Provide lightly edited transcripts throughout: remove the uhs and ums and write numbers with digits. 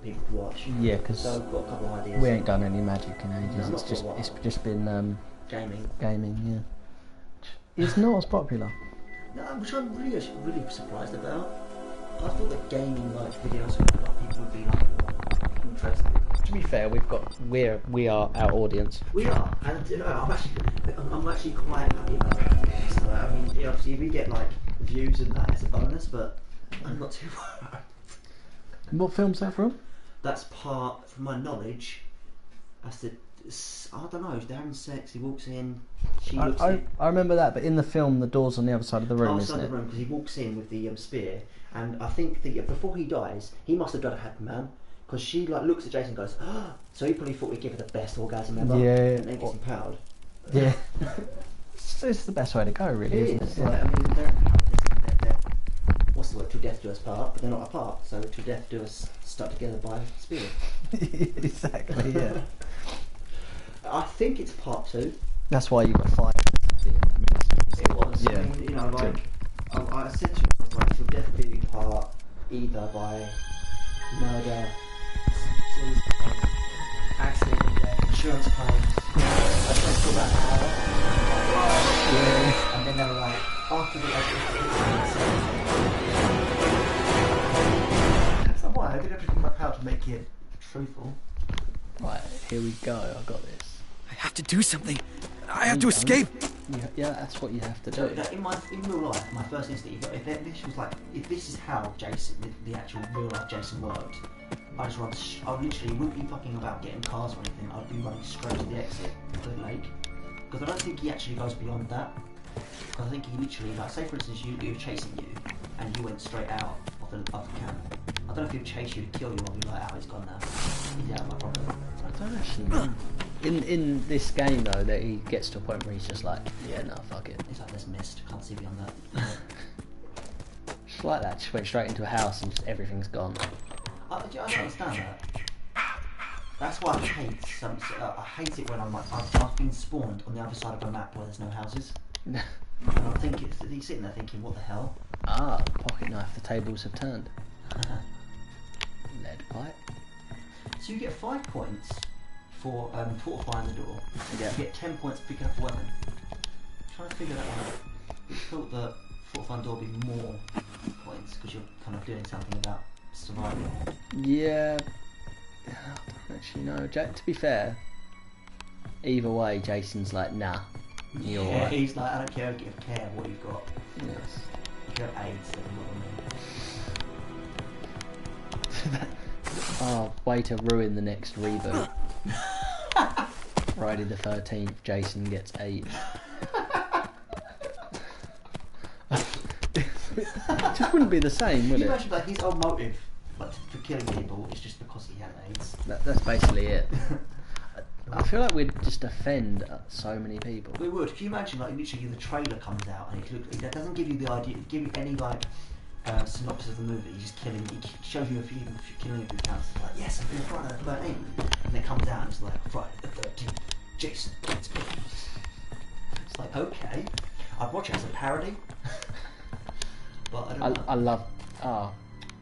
people to watch. Yeah, because So I've got a couple of ideas. we ain't done any magic in ages. No, It's not just for a while. it's just been Gaming. Yeah, it's not as popular. No, which I'm really surprised about. I thought that gaming like videos with a lot of people would be like interested. To be fair, we are our audience. We are, and you know, I'm actually quite happy about that. So, I mean, obviously we get like views and that as a bonus, but I'm not too worried. What film's that from? That's part, from my knowledge. That's the. I don't know. They're having sex. He walks in. She looks in. I remember that, but in the film, the door's on the other side of the room, Outside isn't the it? room, because he walks in with the spear, and I think before he dies, he must have done a happy man, because she like looks at Jason and goes, oh! So he probably thought we'd give her the best orgasm ever. Yeah. And then gets empowered. Yeah. It's the best way to go, really, It isn't is. it? Like, I mean, they're what's the word? Till death do us part, but they're not apart. So till death do us stuck together by spear. Exactly. Yeah. I think it's part 2. That's why you got fired. It was. Yeah. I mean, you know, like I said to him, I was like, till death do you part either by murder, suicide, accident, insurance claims. I just for about an hour. Yeah. And then they were like, after the so why? I did everything in my power to make it truthful. Right, here we go. I got this. I have to do something. I have to escape. Yeah, that's what you have to So do. in real life, my first instinct, if this is how Jason, the actual real life Jason worked, I just run. I literally wouldn't be fucking about getting cars or anything. I'd be running straight to the exit to the lake, because I don't think he actually goes beyond that. Because I think he literally, like, say for instance, you were chasing you, and you went straight out of the camp. I don't know if he'd chase you to kill you, or be like, oh, he's gone now. He's out of my problem. I don't actually know. In this game though, that he gets to a point where he's just like, yeah, no, fuck it. It's like there's mist. Can't see beyond that. Just like that. Just went straight into a house and just everything's gone. I don't understand that. That's why I hate I hate it when I'm like I've been spawned on the other side of a map where there's no houses, and I'm thinking, he's sitting there thinking, what the hell? Ah, pocket knife. The tables have turned. Lead pipe. So you get 5 points for fortifying the door. Yeah. You get 10 points for picking up a weapon. I'm trying to figure that out. I thought that fortifying the door would be more points because you're kind of doing something about survival. Yeah. I don't actually know. To be fair, either way, Jason's like, nah. You're Yeah, right. he's like, I don't care what you've got. Yes. You have AIDS, then what I mean. Oh, way to ruin the next reboot. Friday the 13th, Jason gets 8. It just wouldn't be the same, would Can you it? imagine that his own motive for killing people is just because he had AIDS? That's basically it. I feel like we'd just offend so many people. We would. Can you imagine, like, literally the trailer comes out and it doesn't give you the idea, give you any like synopsis of the movie. He's just killing. He shows you a few killing a few counts. It's like, yes, I'm doing Friday the 13th, and it comes out and it's like Friday the 13th. Jason gets killed. It's like, okay, I'd watch it as a parody, but I don't know. I love.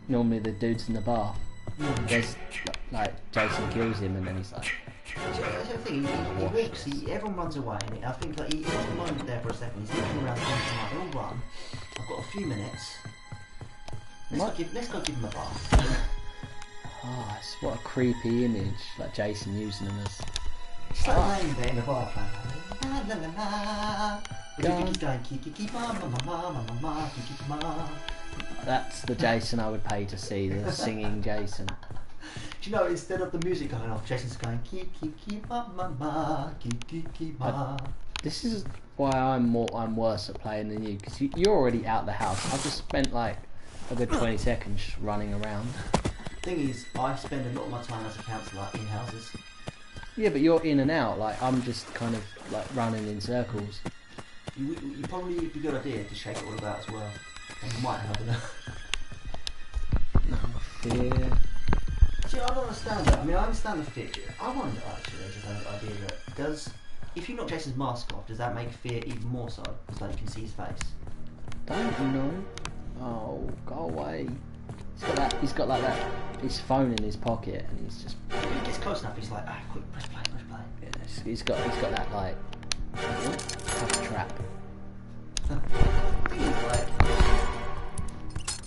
Normally the dude's in the bath. There's like Jason kills him and then he's like. That's the thing, he walks, everyone runs away, and I think like, he's got a moment there for a second, he's looking around thinking like, they'll run, I've got a few minutes, let's go give him a bath. Oh, it's what a creepy image, like Jason using them as... It's like laying there in the bath, like, la la la la, but you keep going, kiki ma ma ma ma ma ma, kiki ma. That's the Jason I would pay to see, the singing Jason. Do you know, instead of the music going off, Jason's going, kiki ma ma ma, kiki ma. This is why I'm worse at playing than you, because you're already out the house. I've just spent like a good 20 seconds just running around. Thing is, I spend a lot of my time as a counsellor in houses. Yeah, but you're in and out, like I'm just kind of like running in circles. You probably would be a good idea to shake it all about as well. And you might have enough. Fear. See, I don't understand that. I mean, I understand the fear. I wonder actually, just an idea that if you knock Jason's mask off, does that make fear even more so? It's like you can see his face. Don't you know? Oh, go away. He's got like that. His phone in his pocket, and he's just. When he gets close enough, he's like, quick, press play. Yeah, he's got that like a trap. Like,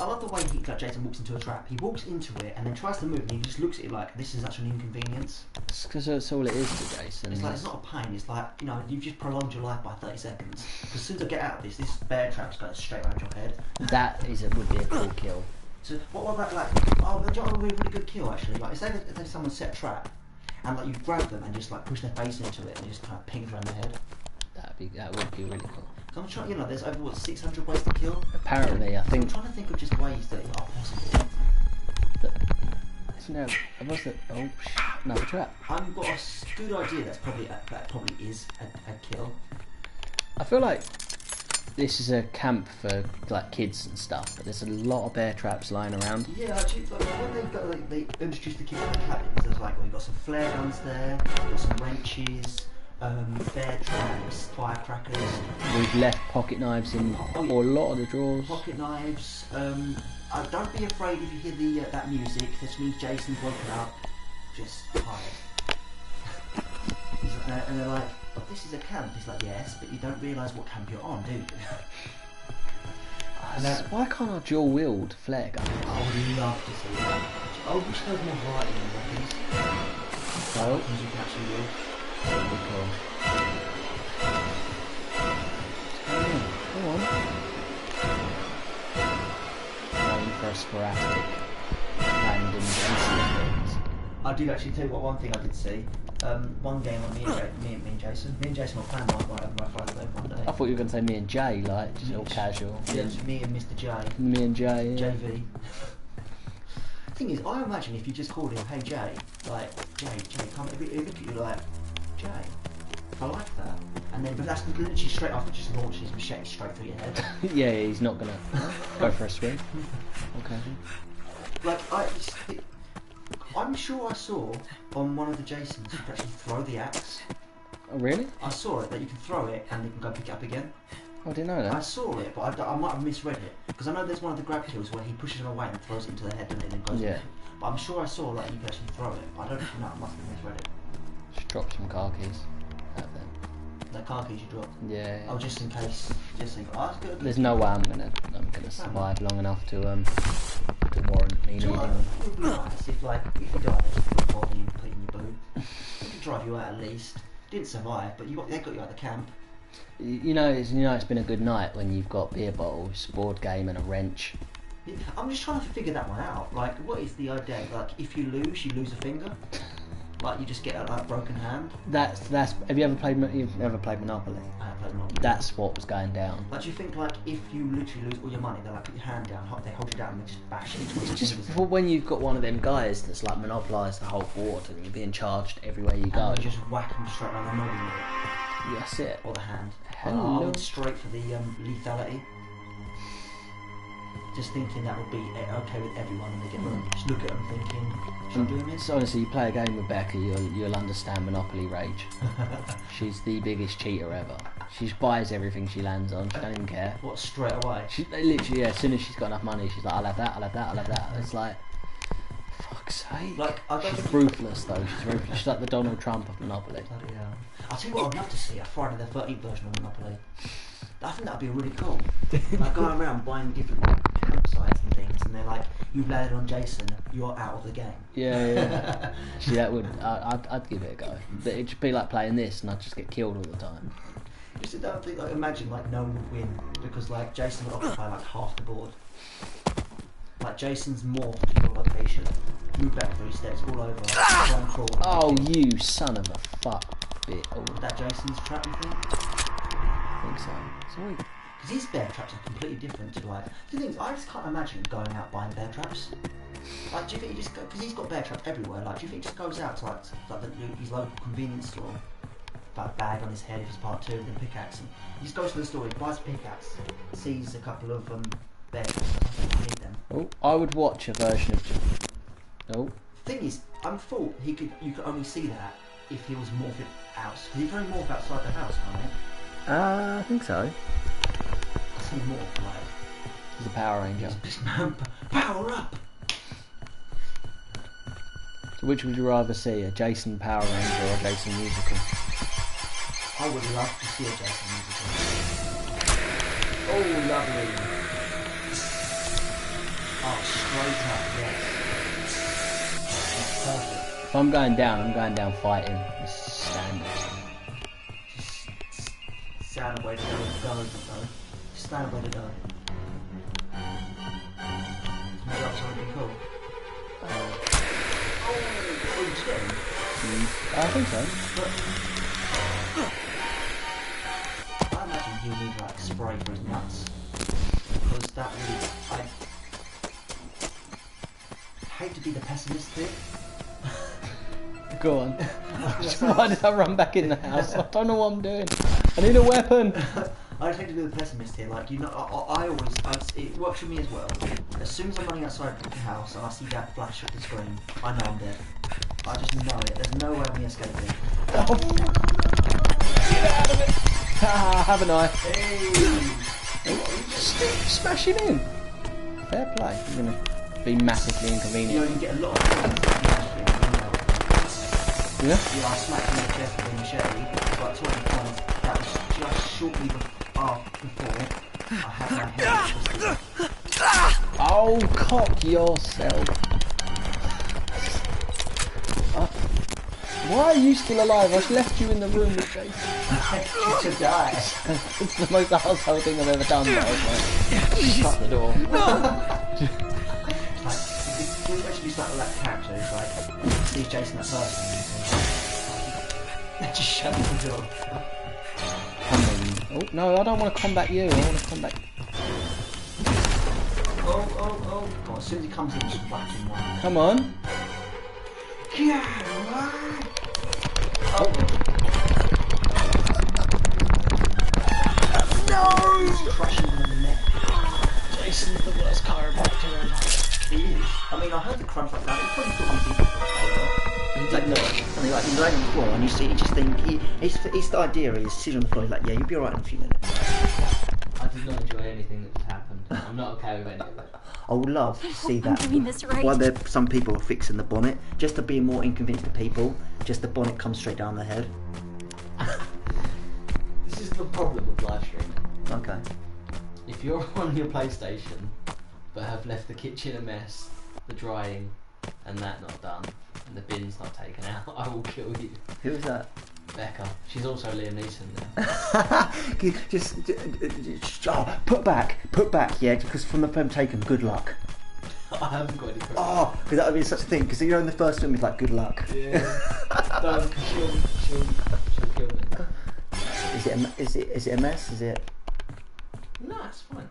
I love the way Jason walks into a trap. He walks into it and then tries to move, and he just looks at it like this is actually an inconvenience. Because that's all it is to Jason. It's like it's not a pain. It's like you've just prolonged your life by 30 seconds. Because as soon as I get out of this bear trap's going straight around your head. That would be a cool kill. So what about like? Oh, do you know what would be a really good kill actually? Like, say that someone set a trap, and like you grab them and just like push their face into it and just kind of ping it around their head. That would be really cool. So I'm trying, there's over 600 ways to kill. Apparently, I think. I'm trying to think of just ways that are possible. What's it? Oh, another trap. I've got a good idea that probably is a kill. I feel like this is a camp for like kids and stuff, but there's a lot of bear traps lying around. Yeah, actually, like, when they introduced the kids to the cabins, there's like, we've got some flare guns there, we've got some wrenches, bear traps, firecrackers. We've left pocket knives in a lot of the drawers. Pocket knives. Don't be afraid if you hear that music. This means Jason's woken up, just tired. And they're like, oh, this is a camp. He's like, yes, but you don't realise what camp you're on, do you? Why can't I dual wield flare gun? I would love to see that. I wish there was more variety in the weapons. So, Weapons you can actually wield. that'd be cool. Go on. Going for a sporadic random incidents. I did actually tell you what one thing I did see. One game on me and Jason were playing right over my phone one day. I thought you were going to say me and Jay, like, just all casual. Yeah, it was me and Mr. J. Me and Jay, yeah. JV. Thing is, I imagine if you just called him, hey Jay, like, Jay, come, he'd look at you like, Jay, I like that. And then, but that's literally straight after just launches his machete straight through your head. Yeah, he's not going to go for a swing. Okay. Like, I'm sure I saw on one of the Jasons you can actually throw the axe. Oh, really? I saw it, that you can throw it and you can go pick it up again. Oh, I didn't know I that. saw it, but I might have misread it. Because I know there's one of the grab kills where he pushes him away and throws it into the head and then goes Yeah. with it. But I'm sure I saw that you can actually throw it. But I don't know, I must have misread it. Just drop some car keys out there. The car keys you dropped. Yeah. Oh, just in case. Just think, oh, that's good. There's no way I'm gonna survive long enough to warrant me needing them. It would be nice if if you died, there's a football you put in your boot. It could drive you out at least. Didn't survive, but they got you out of the camp. It's been a good night when you've got beer bottles, board game, and a wrench. I'm just trying to figure that one out. Like, what is the idea? Like, if you lose a finger. Like, you just get a broken hand. That's. Have you ever played? You've never played Monopoly? I have played Monopoly. That's what was going down. Like, do you think if you literally lose all your money, they put your hand down, they hold you down, and they just bash each one? Just when you've got one of them guys that's like monopolised the whole board and you're being charged everywhere you go. And you just whack them straight around the noggin with it. That's it. Or the hand. Hello. I went straight for the lethality. Just thinking that would be okay with everyone, and they get just look at them thinking, should I do this? So honestly, you play a game with Becca, you'll understand Monopoly rage. She's the biggest cheater ever. She buys everything she lands on. She don't even care. What, straight away? She literally, as soon as she's got enough money, she's like, I'll have that, I'll have that, I'll have that. It's like, fuck's sake. Like, I don't She's think- ruthless though. She's ruthless. She's like the Donald Trump of Monopoly. Bloody hell. I'll tell you what I'd love to see, a Friday the 13th version of Monopoly. I think that'd be really cool. Like, going around buying different campsites and things, and they're like, you've landed on Jason, you're out of the game. Yeah. See, that would, I'd give it a go. But it'd just be like playing this and I'd just get killed all the time. Just don't think, imagine no one would win, because Jason would occupy half the board. Like, Jason's morphed to your location, move back 3 steps, all over, run, crawl. Oh, you son of a fuck bit. Oh, Is that Jason's trap, you think? I think so. Sorry. Because his bear traps are completely different to the thing is, I just can't imagine going out buying bear traps. Like, do you think he just because he's got bear traps everywhere? Like, do you think he just goes out to his local convenience store, got a bag on his head if it's part 2, with a pickaxe, and he just goes to the store, he buys a pickaxe, sees a couple of bear traps, I need them. Oh, I would watch a version of. Oh. Thing is, I'm full. You could only see that if he was morphing out. Because he can only morph outside the house, can't he? I think so. I say morph, He's a Power Ranger. this man, power up! So which would you rather see, a Jason Power Ranger or a Jason musical? I would love to see a Jason musical. Oh, lovely. Oh, straight up, yes. That's perfect. If I'm going down fighting. It's standard. Just stand away to go, stand away to go. Maybe that's something cool. Oh, you just get him? I think so. But I imagine he'll need like spray for his nuts. Because that would... I hate to be the pessimist here. Go on. Why did I run back in the house? I don't know what I'm doing. I need a weapon. I'd hate to be the pessimist here, like, you know, it works for me as well. As soon as I'm running outside the house and I see that flash at the screen, I know I'm dead. I just know it, there's no way of me escaping. Oh. Get out of it! Ha, have a knife. Hey! Smashing in. Fair play. You're going to be massively You inconvenient. know, you get a lot of things that you actually, Yeah? I smacked him in the chest with a machete, but to the point, that was just shortly before I had my head twisted. Oh, cock yourself. Why are you still alive? I left you in the room with Jason. To die. It's the most arsehole thing I've ever done, but I was like, shut the door. Like, if you actually start with that character, it's like, sees Jason that person, and just shut the door. Oh, no, I don't want to combat you. I want to combat... Oh. God, as soon as he comes in, just whack him one. Come on. Yeah, oh. No! He's crushing him in the neck. Jason's the worst chiropractor ever. He is. I mean, I heard the crunch like that. He probably thought he'd be He's like, look, something like he's laying on the floor, and you see, you just think, his idea is sitting on the floor, he's like, yeah, you'll be alright in a few minutes. I did not enjoy anything that just happened. I'm not okay with any of it. I would love to see that. I'm doing this right. Why some people are fixing the bonnet, just to be more inconvenient to people, just the bonnet comes straight down the head. This is the problem with live streaming. Okay. If you're on your PlayStation, but have left the kitchen a mess, the drying, and that not done, and the bin's not taken out, I will kill you. Who is that? Becca. She's also Liam Neeson now. Put back, yeah, because from the film taken, good luck. I haven't got any problems. Oh, because that would be such a thing, because you know in the first film it's like, good luck. Yeah. Don't, she'll kill me. Is it a mess? Is it? No, it's fine.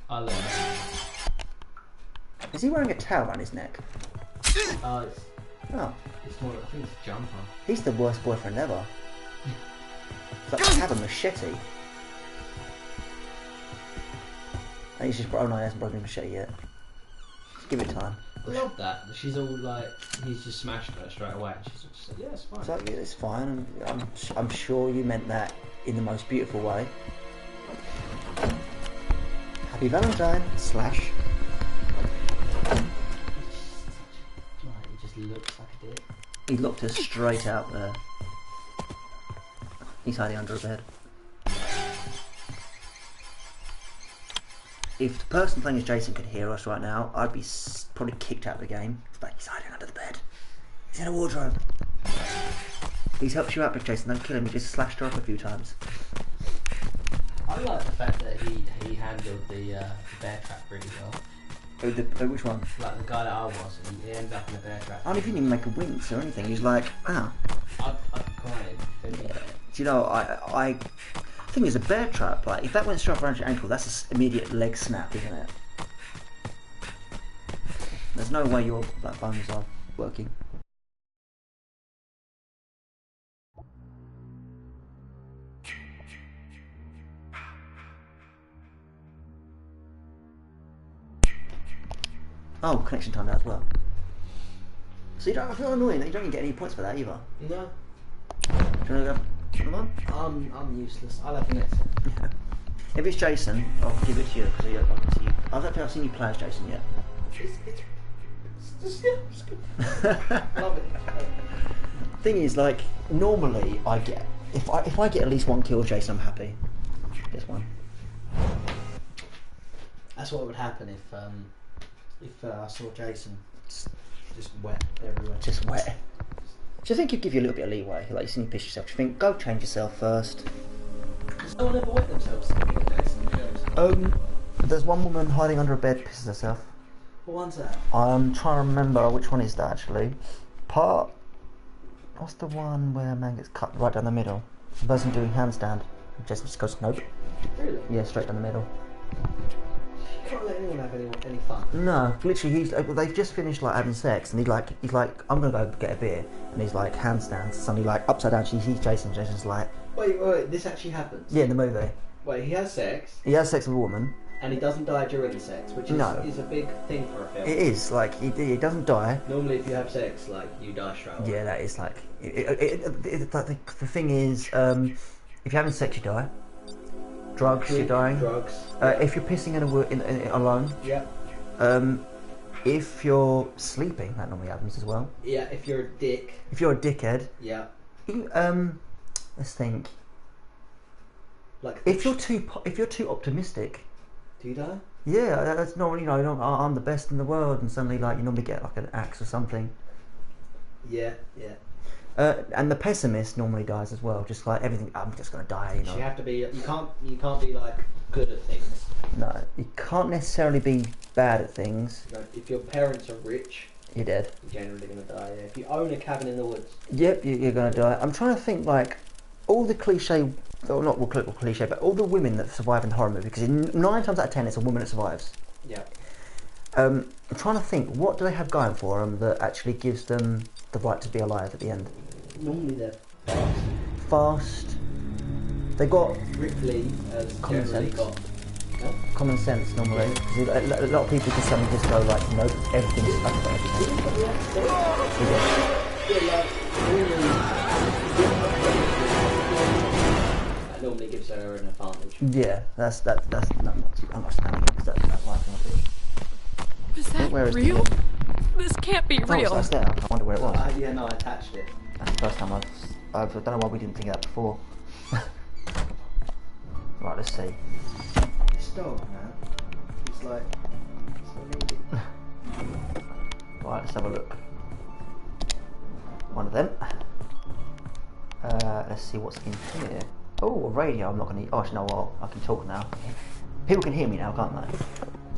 I love Is he wearing a towel around his neck? it. Oh, It's more, I think it's a jumper. he's the worst boyfriend ever. It's like have a machete. And he's just, oh no, he hasn't broken a machete yet. Just give it time. I love that. She's all like, he's just smashed her straight away. And she's just said, yeah, it's fine. So yeah, it's fine. I'm sure you meant that in the most beautiful way. Happy Valentine / Like, he just looks like a dick. He looked us straight out there. He's hiding under a bed. If the person playing as Jason could hear us right now, I'd be probably kicked out of the game. It's like, he's hiding under the bed. He's in a wardrobe. He's helped you out, Big Jason. Don't kill him. He just slashed her up a few times. I like the fact that he handled the bear trap really well. Oh, which one? Like the guy that I was, and he ended up in a bear trap. I don't even make a wince or anything. He's like, ah. I'd cry. Do you know, I think it's a bear trap. Like, if that went straight around your ankle, that's an immediate leg snap, isn't it? There's no way your like bones are working. Oh, connection time now as well. So you don't, I feel annoying that you don't even get any points for that either. No. Do you want to go? Come on. I'm useless. I love it. If it's Jason, I'll give it to you because I can see you. I don't think I've seen you play as Jason yet. It's Love it. Thing is, like, normally I get if I get at least one kill with Jason, I'm happy. Just one. That's what would happen if I saw Jason just wet everywhere. Just wet. Do you think he'd give you a little bit of leeway? Like, you see you piss yourself. Do you think, go change yourself first? Does no one ever wet themselves thinking of Jason films? There's one woman hiding under a bed, pisses herself. What one's that? I'm trying to remember which one is that actually. What's the one where a man gets cut right down the middle? The person doing handstand. Jason just goes, nope. Really? Yeah, straight down the middle. You can't let anyone have any fun. No, literally, they've just finished like having sex, and he's like, I'm gonna go get a beer, and he's like handstands. Suddenly, like upside down, she sees Jason. Jason's like, Wait, this actually happens? yeah, in the movie, Wait, he has sex, he has sex with a woman. and he doesn't die during the sex, which is, No. is a big thing for a film. It is like he doesn't die. Normally, if you have sex, like, you die straight away. Yeah, that is like like the thing is, if you're having sex, you die. Drugs, you're dying. Drugs. If you're pissing in alone. Yeah. If you're sleeping, that normally happens as well. Yeah, if you're a dick. If you're a dickhead. Yeah. Let's think. Like. If you're too optimistic. Do you die? Yeah, that's normally, you know, I'm the best in the world, and suddenly, like, you normally get like an axe or something. Yeah. And the pessimist normally dies as well. Just like everything, I'm just gonna die. You know. You have to be. You can't be like good at things. No, you can't necessarily be bad at things. Like, if your parents are rich, You're dead. you're generally gonna die. Yeah. If you own a cabin in the woods. Yep, you're gonna die. I'm trying to think like all the cliche, or not cliche, but all the women that survive in horror movies. Because 9 times out of 10, it's a woman that survives. Yeah. I'm trying to think, what do they have going for them that actually gives them the right to be alive at the end? Normally they're fast. Fast. They got Ripley has Common generally sense. got. What? common sense normally. Because a lot of people can suddenly just go like, nope, everything's fucked up. That normally gives her an advantage. Yeah, that's not I'm not standing it because that's life not Is that Where is real? the- This can't be Oh, real. that's there. I wonder where it was. Yeah, no, I attached it. That's the first time I don't know why we didn't think of that before. Right, let's see. This dog, man. It's like. It's so needy. Right, let's have a look. One of them. Let's see what's in here. Oh, a radio. I'm not going to... Oh, actually, no, well, I can talk now. People can hear me now, can't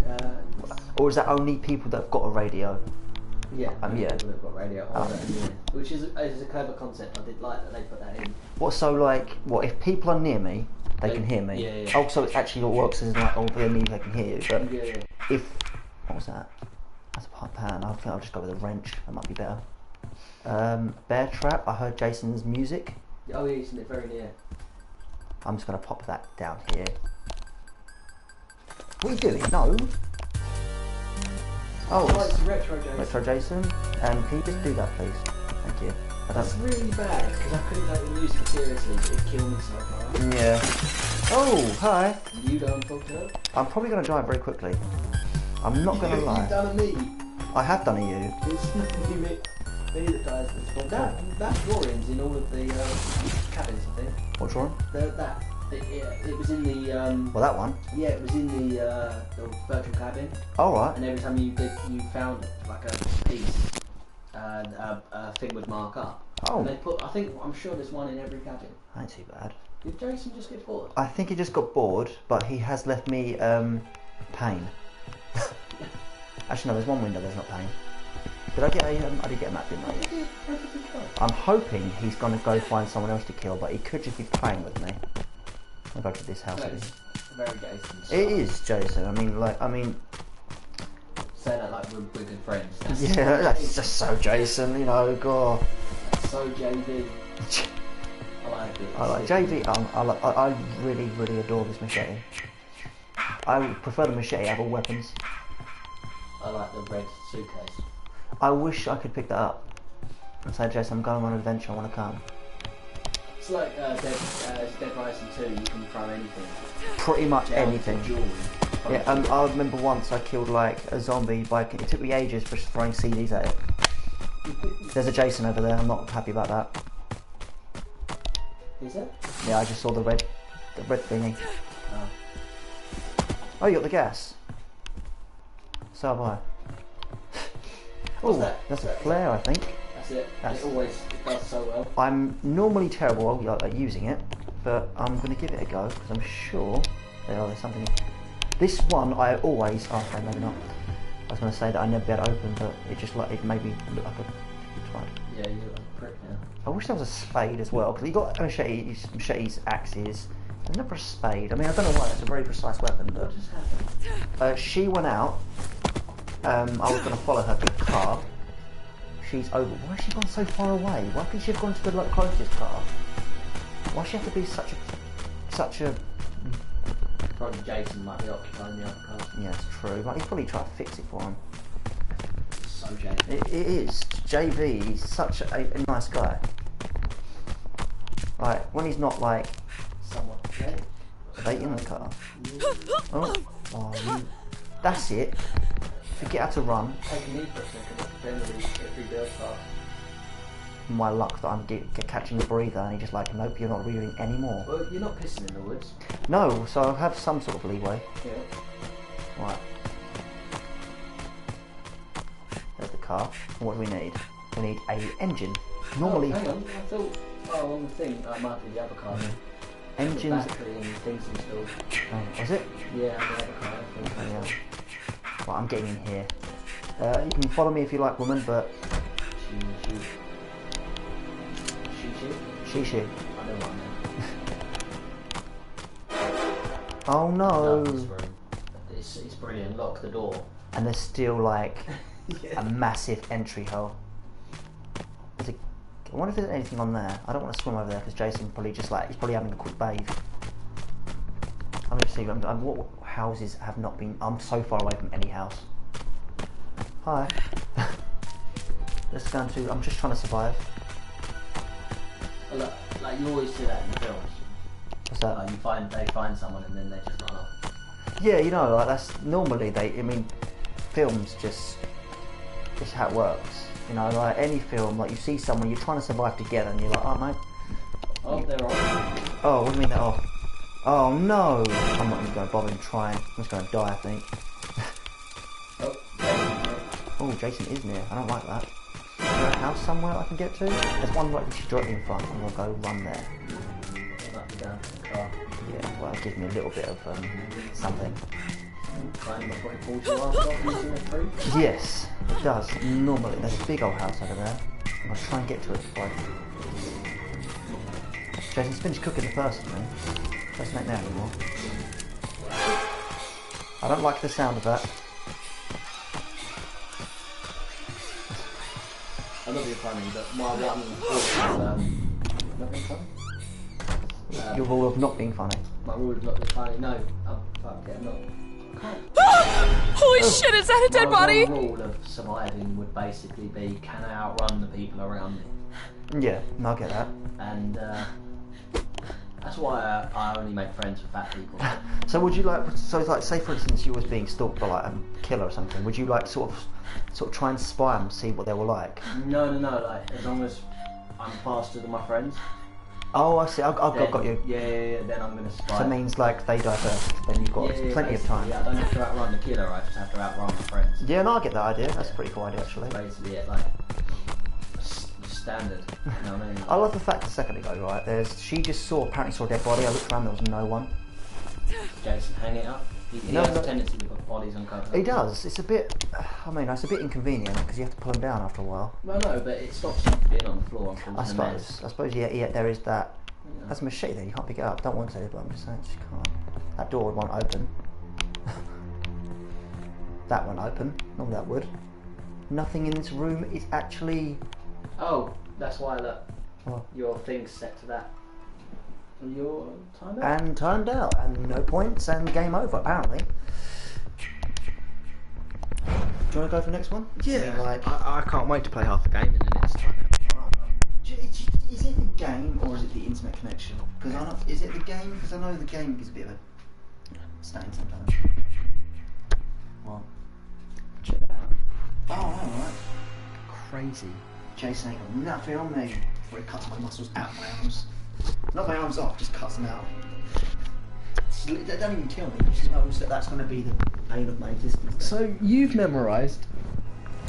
they? Or is that only people that have got a radio? Yeah. Yeah. People have got radio. Oh. Which is a clever concept. I did like that they put that in. What, so like, what, if people are near me, they can hear me? Yeah. Oh, so it actually works as like, oh, they're near, they can hear you. But Yeah. if... What was that? That's a hot pan. I think I'll just go with a wrench. That might be better. Bear trap. I heard Jason's music. Oh, yeah, isn't it very near? I'm just going to pop that down here. What are you doing? No. Oh, Oh, it's retro Jason. Retro Jason. Can you just do that, please? Thank you. I That's don't... really bad because I couldn't take the music seriously. It killed me so far. Yeah. Oh, hi. You don't talk to her. I'm probably going to die very quickly. I'm not going to lie. You've done a me. I have done a you. It's me that dies at this point. That drawing's in all of the cabins, I think. What's wrong? It was in the Well, that one. yeah, it was in the virtual cabin, Alright. and every time you found like a piece, a thing would mark up. Oh. And they put, I'm sure there's one in every cabin. Ain't too bad. Did Jason just get bored? I think he just got bored, but he has left me pain. Actually, no, there's one window, there's not pain. Did I get a, I did get a map, didn't I? I'm hoping he's going to go find someone else to kill, but he could just be playing with me. I'll go to this house. No, it's very Jason. It is Jason. I mean, Say that like we're good friends. That's yeah, that's just so Jason, you know, God. That's so JV. I like it. I like JV, I really, really adore this machete. I would prefer the machete over weapons. I like the red suitcase. I wish I could pick that up and say, Jason, I'm going on an adventure, I want to come. It's like Dead Rising 2, you can throw anything. Pretty much Down to anything. jewelry. Yeah, I remember once I killed like a zombie by. It took me ages just throwing CDs at it. There's a Jason over there. I'm not happy about that. Is it? Yeah, I just saw the red thingy. Oh. Oh, you got the gas. So have I. What's Oh, that? that's a flare, I think. That's it. That's- It does so well. I'm normally terrible at using it, but I'm going to give it a go because I'm sure there's something. This one I always. Oh, okay, maybe not. I was going to say that I never be able to open, but it made me look like a twat. Yeah, you look like a prick now. I wish there was a spade as well, because you got machetes, axes. There's never a spade. I mean, I don't know why. It's a very precise weapon, but What just happened? she went out. I was going to follow her to the car. She's over. Why has she gone so far away? Why couldn't she have gone to the closest car? Why does she have to be such a? Probably Jason might be occupying the other car. Yeah, it's true. Like, he's probably trying to fix it for him. So Jason. It is. JV, he's such a nice guy. Like, when he's not like Somewhat. Yeah. bait in the car. Oh, that's it. Forget how to run. Take a knee for a second. Generally, if we build fast. My luck that I'm catching the breather, and he's just like, nope, you're not breathing anymore. Well, you're not pissing in the woods. No, so I have some sort of leeway. Yeah. Right. There's the car. What do we need? We need a engine. Normally, Oh, hang on. I thought. Oh, on the thing. That might be the other car. engines. Battery and things installed. Oh, was it? Yeah, the other car. I think. Oh, yeah. Well, I'm getting in here. You can follow me if you like, woman, but She. she. I know what I mean. Oh no! Love this room. It's brilliant. Lock the door. And there's still like a massive entry hole. I wonder if there's anything on there. I don't want to swim over there because Jason probably he's probably having a quick bathe. I'm just seeing what houses have not been. I'm so far away from any house. Hi. Let's go into. I'm just trying to survive. Look, like you always see that in the films. What's that? Like they find someone and then they just run off. Yeah, you know, like that's normally films just it's how it works. You know, like any film, like you see someone, you're trying to survive together, and you're like, oh mate. Oh, they're off. Oh, what do you mean they're off? Oh no! I'm not even going to bother him trying. I'm just going to die, I think. Oh, Jason is near. I don't like that. Is there a house somewhere I can get to? There's one right directly in front. I'm going to go run there. Might be down to the car. Yeah, well, give me a little bit of something. Kind of what pulls you off using a tree. Yes, it does. Normally, there's a big old house over there. I'm going to try and get to it before Jason's finished cooking the first one. Doesn't make there anymore. I don't like the sound of that. I'm not being funny, but my one is nothing funny. Your rule of not being funny. My rule of not being funny. No, oh fuck it, I'm not. Holy shit, is that a dead body? My rule of surviving would basically be, can I outrun the people around me? Yeah, no, I get that. And that's why I only make friends with fat people. So would you like say for instance you was being stalked by like a killer or something, would you like sort of try and spy and see what they were like? No, like as long as I'm faster than my friends. Oh, I see. I've got you. Yeah, then I'm going to spy. So it means like they die first, then you've got plenty of time. Yeah, I don't have to outrun the killer, I just have to outrun my friends. Yeah, no, I get that idea. That's a pretty cool idea actually. Basically it, like, standard, you know what I mean? I love the fact a second ago, right, she just apparently saw a dead body, I looked around, there was no one. Jason, hang it up. He has a tendency to put bodies on cover. He does. It's a bit, it's a bit inconvenient because you have to pull him down after a while. Well, no, but it stops you being on the floor. I suppose, yeah, there is that. Yeah. That's a machete there, you can't pick it up. Don't want to, but I'm just saying, you can't. That door won't open. That won't open. Not that would. Nothing in this room is actually... Oh, that's why, look. What? Your thing's set to that. Your timed out? And timed out, and no points, and game over, apparently. Do you want to go for the next one? Yeah, I can't wait to play half a game and then it's time out. Is it the game or is it the internet connection? Because is it the game? Because I know the game is a bit of a stain sometimes. What? Check it out. Oh, alright. Crazy. Jason ain't got nothing on me. Before he cuts my muscles out my arms. Not my arms off, just cuts them out. They don't even kill me, he just knows that that's going to be the pain of my existence. So you've memorised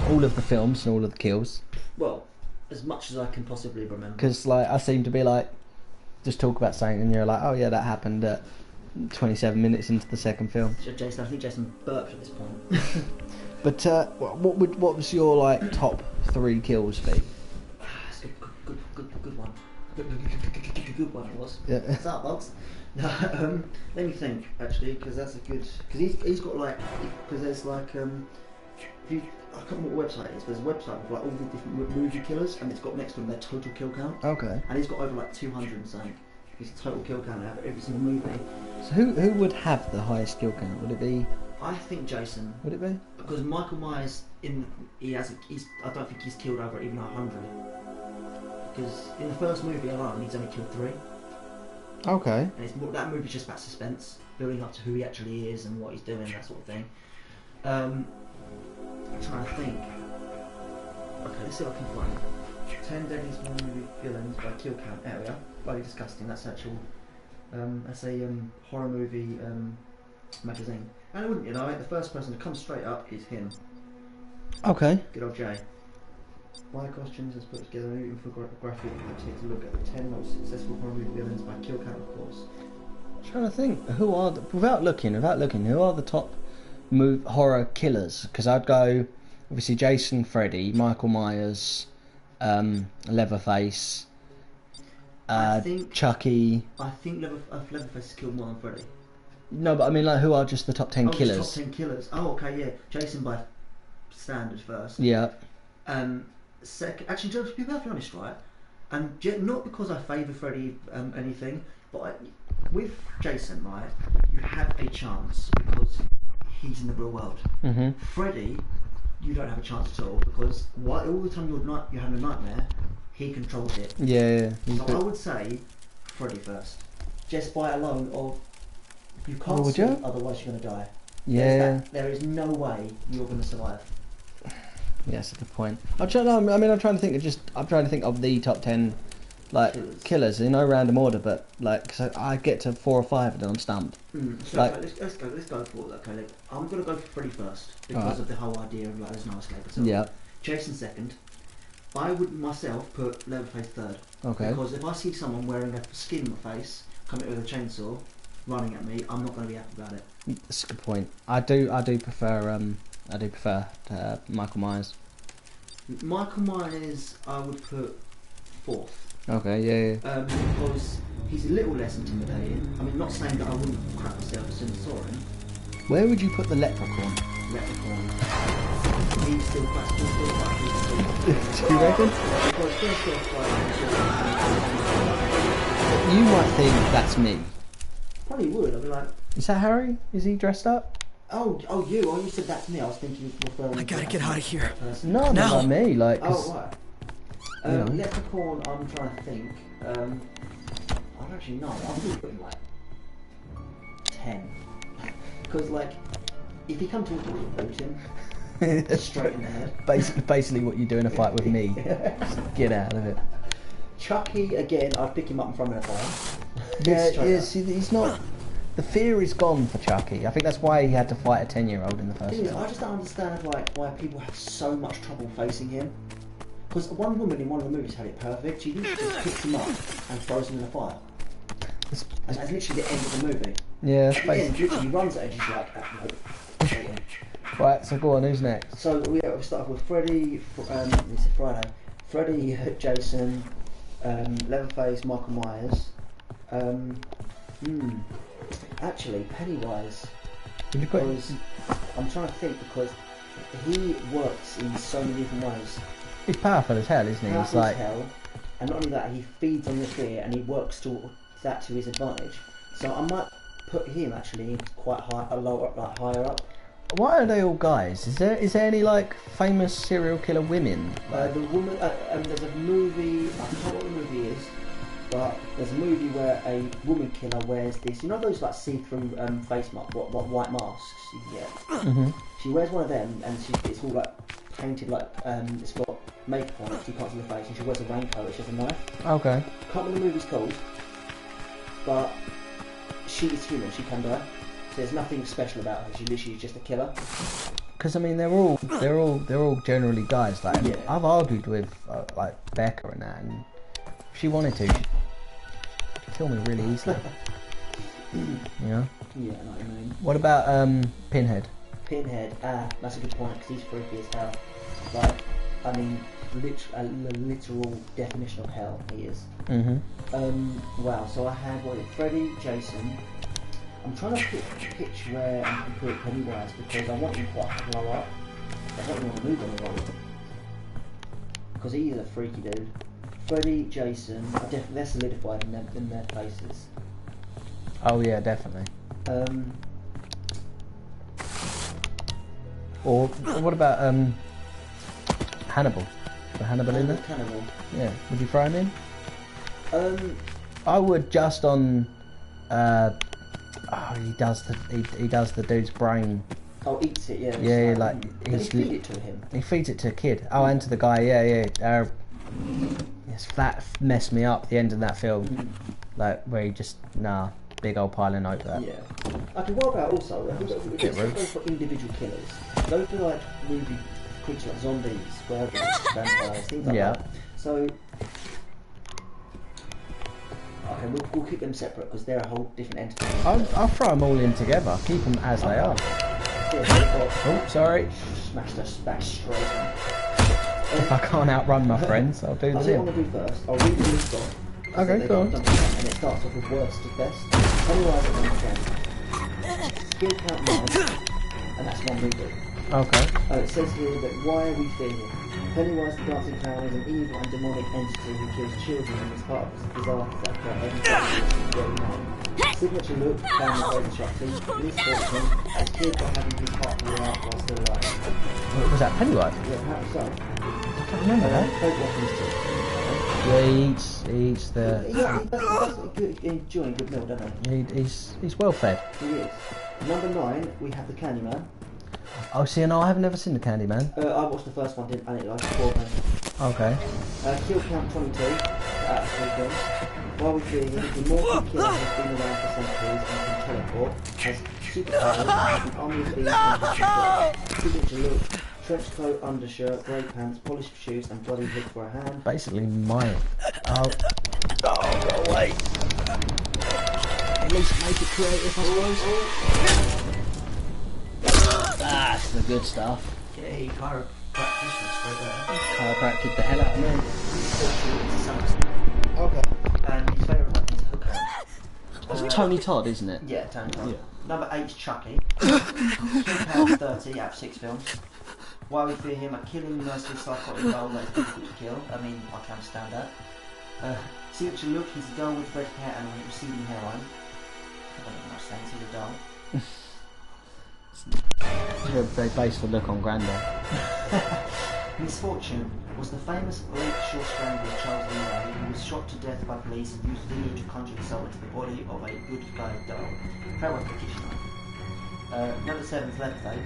all of the films and all of the kills, Well, as much as I can possibly remember. because like I seem to be like, just talk about something and you're like, oh yeah, that happened at 27 minutes into the second film. Jason, I think Jason burped at this point. But what was your like top 3 kills be? That's a good one. Good one it was. Yeah. What's up, Bugs? No, let me think actually, because that's a good. Because he's got like, because there's like if you, I can't remember what website it is. But there's a website with like all the different movie killers, and it's got next to them their total kill count. Okay. And he's got over like 200 and something. His total kill count out of every single movie. So who would have the highest kill count? Would it be? I think Jason, Would it be? because Michael Myers I don't think he's killed over even 100. Because in the first movie alone, he's only killed 3. Okay. And that movie's just about suspense, building up to who he actually is and what he's doing, that sort of thing. I'm trying to think. Okay, let's see what I can find. 10 Deadliest Horror Movie Villains by kill count. There we are. Bloody disgusting. That's actual. That's a horror movie magazine. And I wouldn't, the first person to come straight up is him. Okay. Good old Jay. Why Costumes has put together a new infographic to take a look at the 10 most successful horror movie villains by kill count, of course. Trying to think, without looking, who are the top horror killers? Because I'd go, obviously Jason, Freddy, Michael Myers, Leatherface, I think Chucky. I think Leatherface has killed more than Freddy. No, but I mean, like, who are just the top 10 Just killers? top 10 killers. Oh, okay, yeah. Jason by standard first. Yeah. Second, actually, to be perfectly honest, right? And not because I favour Freddy anything, but with Jason, right, you have a chance because he's in the real world. Mhm. Freddy, you don't have a chance at all because all the time you're having a nightmare, he controls it. Yeah. So I would say Freddy first, just by alone of you can't would sleep, you? otherwise you're going to die. Yeah. There is no way you're going to survive. Yeah, that's a good point. I'm trying to think of the top 10 like killers in no random order, but like, so I get to 4 or 5 and then I'm stumped. So Like- okay, let's go for it. Okay, I'm gonna go for Freddy first because Alright. of the whole idea of like there's no escape at all. Yeah. Jason second. I would myself put Leatherface third. Okay. Because if I see someone wearing a skin on my face, coming with a chainsaw, running at me, I'm not gonna be happy about it. That's a good point. I do prefer Michael Myers. Michael Myers, I would put fourth. Okay, yeah. Because he's a little less intimidating. I mean, not saying that I wouldn't crap myself as soon as I saw him. Where would you put the leprechaun? Leprechaun. He's still quite Do you reckon? Because first off, You might think that's me. probably would. I'd be like, Is that Harry? Is he dressed up? you. You said that to me. I was thinking referring. I gotta get out of here. No, No. not me. Like, 'cause- Oh right. You know. Leprechaun. I'm trying to think. I don't actually know. I'm going to put him like 10. Because like, if he comes towards me, boot him straight in the head. basically what you do in a fight with me. Just get out of it. Chucky again. I'd pick him up in front of the fire. Yeah, Straight up. he's not. The fear is gone for Chucky. I think that's why he had to fight a 10-year-old in the first Thing is, film. I just don't understand why people have so much trouble facing him. Because one woman in one of the movies had it perfect. She literally just picks him up and throws him in the fire. And that's literally the end of the movie. Yeah, At the end, literally he runs at it and she's like, no. right. So go on. Who's next? So we start off with Freddy. It's a Friday. Freddy, Jason, Leatherface, Michael Myers. Actually, Pennywise. Would you put? Because I'm trying to think because he works in so many different ways. He's powerful as hell, isn't he? He's Powerful as like, hell, and not only that, he feeds on your fear and he works to that to his advantage. So I might put him actually quite high, higher up. why are they all guys? Is there any like famous serial killer women? The woman, there's a movie. I can't remember what the movie is. But there's a movie where a woman killer wears this, you know those like see-through face mask, what white masks you can get. Mhm. She wears one of them, and it's all like painted like it's got makeup on it, so you can't see the face. And she wears a raincoat, and she has a knife. Okay. Can't remember the movie's called, but she is human. She can die. So there's nothing special about her. She literally is just a killer. Because I mean, they're all generally guys. Like Yeah. I've argued with like Becca and that, and if she wanted to, she could kill me really easily. You know. Yeah, I know what you mean. What about Pinhead? Pinhead, that's a good point, because he's freaky as hell. Like, I mean, a literal definition of hell he is. Mhm. Wow, so I had, Freddy, Jason. I'm trying to pitch where I can put Pennywise, because I want him quite to blow up. I want him on the move on the roll. Because he is a freaky dude. Freddy, Jason, they're solidified in their places. Oh yeah, definitely. Or what about Hannibal? The Hannibal in there? Cannibal. Yeah. Would you throw him in? I would just on. He does the dude's brain. Oh, eats it, yeah. Yeah, It's like did he feed it to him? He feeds it to a kid. Oh, and to the guy. Yeah. Yes, that messed me up. The end of that film, like where he just big old pile of note there. Yeah. Okay, what about also, let's rude. go for individual killers. Go for like movie creatures like zombies, werewolves, vampires, things like Yeah. that. So, okay, we'll keep them separate because they're a whole different entity. I'll throw them all in together. Keep them as they are. Yeah, so we've got Oh, sorry. smash us back straight on. If I can't outrun my friends, I'll do I'll the see what I'm same. going to do first. I'll read the list off. Okay, So go on. and it starts off with worst to best. Pennywise at number 10. Skill count 9. And that's one movie. Okay. It says here that why are we fearing? Pennywise the Dancing Clown is an evil and demonic entity who kills children and is part of the disasters that occur every day. Signature look, found in overstructured, misfortune, as kid by having his heart blew out while still alive. Was that Pennywise? Yeah, how so? I can't remember that. Don't watch his teeth. Yeah, he eats the. Yeah, he's enjoying good meal, doesn't He's well fed. he? He is. Number 9, we have the Candyman. Oh, see, no, I have never seen the Candyman. I watched the first one, and it like 4 games. Okay. Kill count 22 out of 3 films. While we fear him, the mortal killer has been around for centuries and can teleport, has superpowers, and has an army of beings. Signature look, trench coat, undershirt, grey pants, polished shoes, and bloody hook for a hand. Basically, mine. Oh, go away. At least make it creative, I suppose. That's the good stuff. Yeah, he chiropractician straight there. Chiropractic the hell out of me. Okay. And his favourite one is Hook Hand. It's Tony Todd, isn't it? Yeah, Tony Todd. Yeah. Number 8 is Chucky. Kill count 30 out of 6 films. Why we fear him, a killing, merciless, psychotic doll that is difficult to kill. I mean, I can understand that. Signature look, he's a doll with red hair and a receding hairline. I don't know much sense, he's a doll. They based the look on Grandad. Misfortune was the famous Lakeshore Strangler Charles Lee Ray, who was shot to death by police and used voodoo to conjure himself into the body of a good guy doll. Farewell practitioner. Number 7 is Leatherface.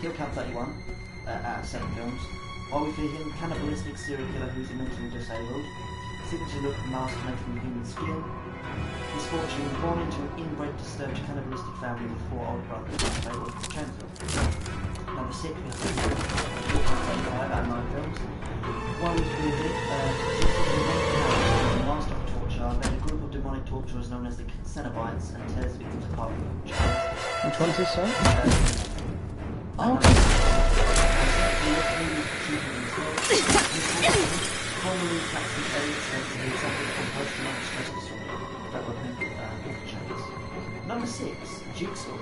Kill count 31 out of 7 films. While we fear him, cannibalistic serial killer who's mentally disabled. Signature look, mask made from human skin. Misfortune, born into an inbred, disturbed cannibalistic family with 4 older brothers and they were Chancellor. Number 6, we have Kill count 35 out of 9 films. While we fear him, a master of torture, led a group of demonic torturers known as the Cenobites and tears victims apart from child. Which one's this, sir? Commonly attacks the AIDS sensitive suffering from post-traumatic stress disorder that were linked chains. Number 6, Jigsaw.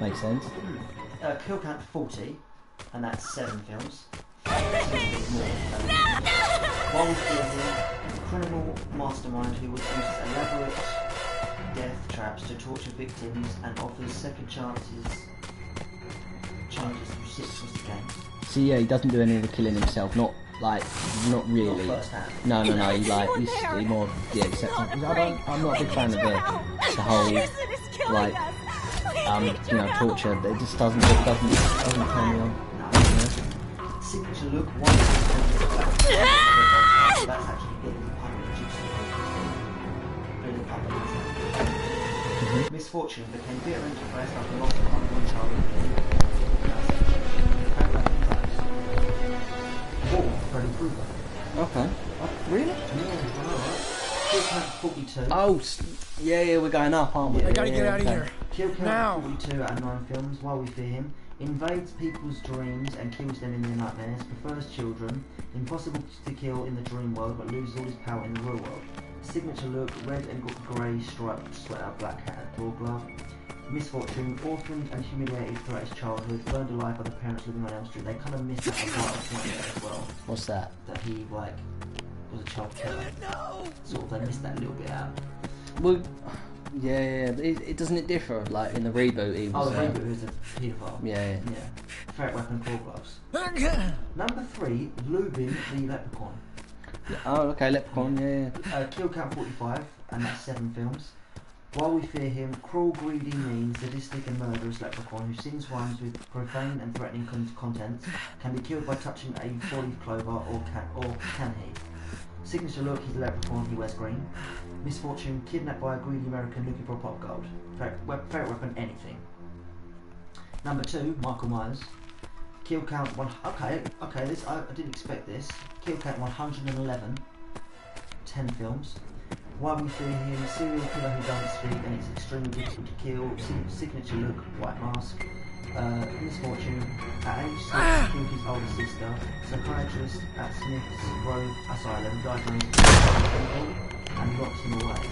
Makes sense. Kill count 40, and that's 7 films. While we fear him, a criminal mastermind who would use elaborate death traps to torture victims and offers second changes through 6 twisted games. See, yeah, he doesn't do any of the killing himself. Not really. Not first hand. No. He's more. Yeah, except I'm not a big fan of the whole like torture. It just doesn't turn me on. Signature look. That's actually Billy Puppet. Misfortune became bitter and depressed after loss of unborn child. Freddy Krueger. Okay. Really? Yeah, Kill Count 42. Oh, yeah, we're going up, aren't we? I gotta get out of here. Kill Count Now. 42 out of 9 films, While We Fear Him, invades people's dreams and kills them in their nightmares, prefers children, impossible to kill in the dream world but loses all his power in the real world. Signature look, red and grey striped sweater, black hat, door glove. Misfortune, orphaned and humiliated throughout his childhood, burned alive by the parents living on Elm Street. They kind of missed that as well. What's that? That he was a child killer. Sort of, they missed that little bit out. Well, yeah. It doesn't it differ? Like in the reboot, he was. Oh, the reboot was a paedophile. Yeah. Ferret weapon, claw gloves. Number 3, Lubin the Leprechaun. Oh, okay, Leprechaun. Yeah. Kill Count 45, and that's 7 films. While We Fear Him, cruel, greedy, mean, sadistic and murderous leprechaun who sings rhymes with profane and threatening content can be killed by touching a 4-leaf clover or can he? Signature look, he's a leprechaun, he wears green. Misfortune, kidnapped by a greedy American looking for a pot of gold. Ferret weapon, anything. Number 2, Michael Myers. Kill count 1. Okay, this I didn't expect this. Kill count 111. 10 films. While We Fear Him, serial killer who doesn't speak and it's extremely difficult to kill. Signature look, white mask. Misfortune, at age 6, killed his older sister. Psychiatrist at Smith's Grove Asylum diagnosed and locked him away.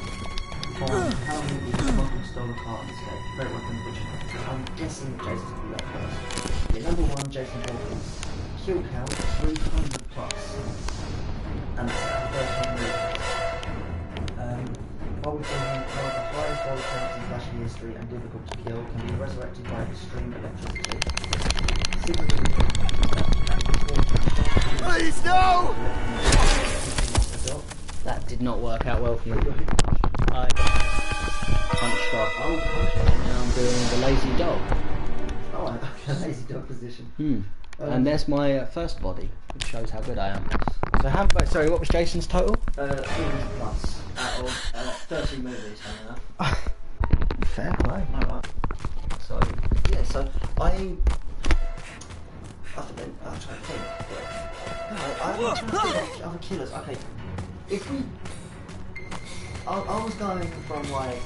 Halloween was smuggling stole a car and escaped. Ferret weapon, which I'm guessing Jason's going to be up first. Yeah, number 1, Jason Voorhees. Kill count 300 plus. And that's the first one. While We Fear Him, one of the highest body counts in flashing history and difficult to kill, can be resurrected by extreme electricity. Please, no! That did not work out well for you. I punched off. Oh, Now I'm doing the lazy dog. oh, lazy dog position. And there's my first body, which shows how good I am. So sorry, what was Jason's total? 300 plus out of 13 movies, something like that. Fair play. Alright. So, yeah, so I'm trying to think. I'm trying to think of other killers. Okay, if we. I was going from like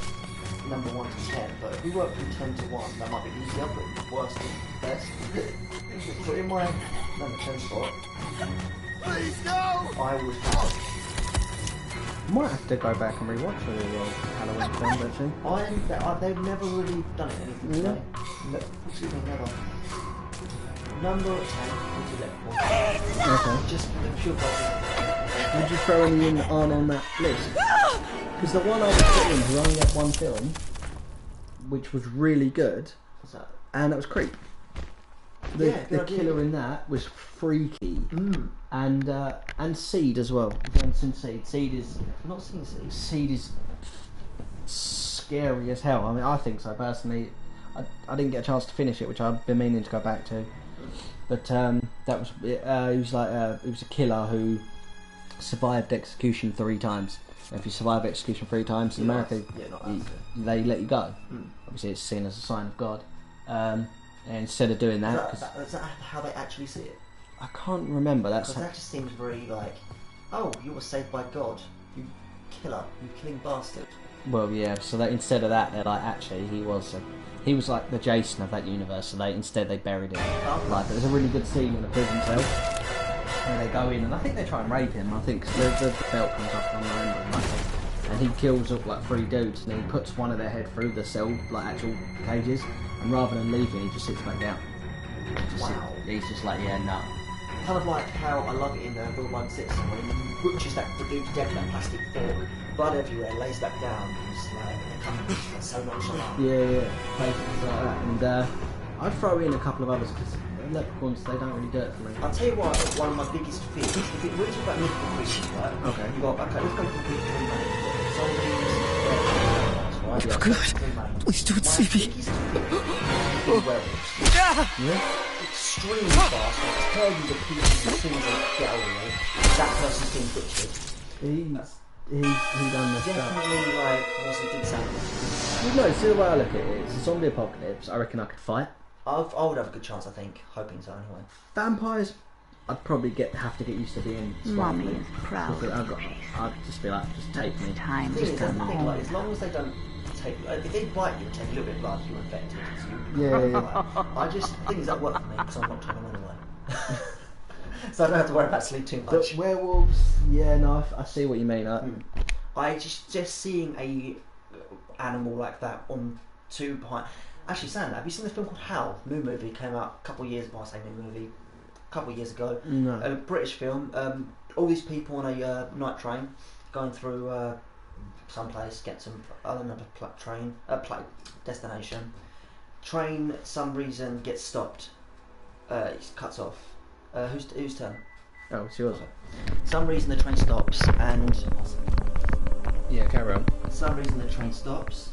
number 1 to 10, but if we work from 10 to 1, that might be easier, but worse than best. So in my number 10 spot, Please, no! I would Might have to go back and rewatch the Halloween films actually. they've never really done it anything today. Excuse me, never. Number 10, which is Leprechaun. Okay. Just the pure body. Did you throw anything on that list? Because the one I was putting was only had 1 film, which was really good, What's that? and that was Creep. The killer in that was freaky, and Seed as well. If you haven't seen Seed, Seed is I've not seen Seed. Seed is scary as hell. I mean, I think so personally. I didn't get a chance to finish it, which I've been meaning to go back to. But that was he was a killer who survived execution 3 times. And if you survive execution 3 times in America, they let you go. Obviously, it's seen as a sign of God. And instead of doing that, Is that how they actually see it? I can't remember. Because that just seems very like, oh, you were saved by God, you killer, you killing bastard. Well, yeah. So that instead of that, they're like, actually, he was like the Jason of that universe. So they buried him. Oh. Like there's a really good scene in the prison cell where they go in and I think they try and rape him. I think 'cause the belt comes off on the end of him, and he kills up like 3 dudes and he puts one of their head through the cell, like actual cages, and rather than leaving, he just sits back down. He's just like, yeah, no. Kind of like how I love it in Bill 1-6 when he butchers the dude to death with that plastic fork, blood everywhere, lays back down, and it's like, they're coming so nonchalant. Yeah, basically like that. And I'd throw in a couple of others because leprechauns, they don't really do it for me. I'll tell you what, one of my biggest fears, if it really about mythical creatures, right? Okay. You got, okay, let's go for the three main. Zombies, right? Yeah. God, Three main. please don't My see me. biggest fear is werewolves. Yeah? Extremely fast, they tear you to pieces as soon as they get out of the way. That person's been butchered. He done messed up. Definitely, like, didn't sound good. No, see the way I look at it, it's a zombie apocalypse. I reckon I could fight. I would have a good chance, I think. Hoping so, anyway. Vampires, I'd probably have to get used to being Mommy sparkly. is proud. I'd just be like, just take me. Time The to thing is, come I think, home. like, as long as they don't take, if they bite you and take a little bit of blood, you're infected. So Yeah. I just, things that work for me because I'm not trying to run away. So I don't have to worry about sleep too But much. werewolves, yeah, no, I see what you mean. I just seeing a animal like that on two behind. Actually, Sam, have you seen the film called Howl? New movie came out a couple of years. Well, I say new movie, a couple of years ago. No. A British film. All these people on a night train going through someplace, get some another destination. Train, some reason, gets stopped. It cuts off. Whose turn? Oh, it's yours. Some reason the train stops, and Yeah, carry on. for some reason the train stops.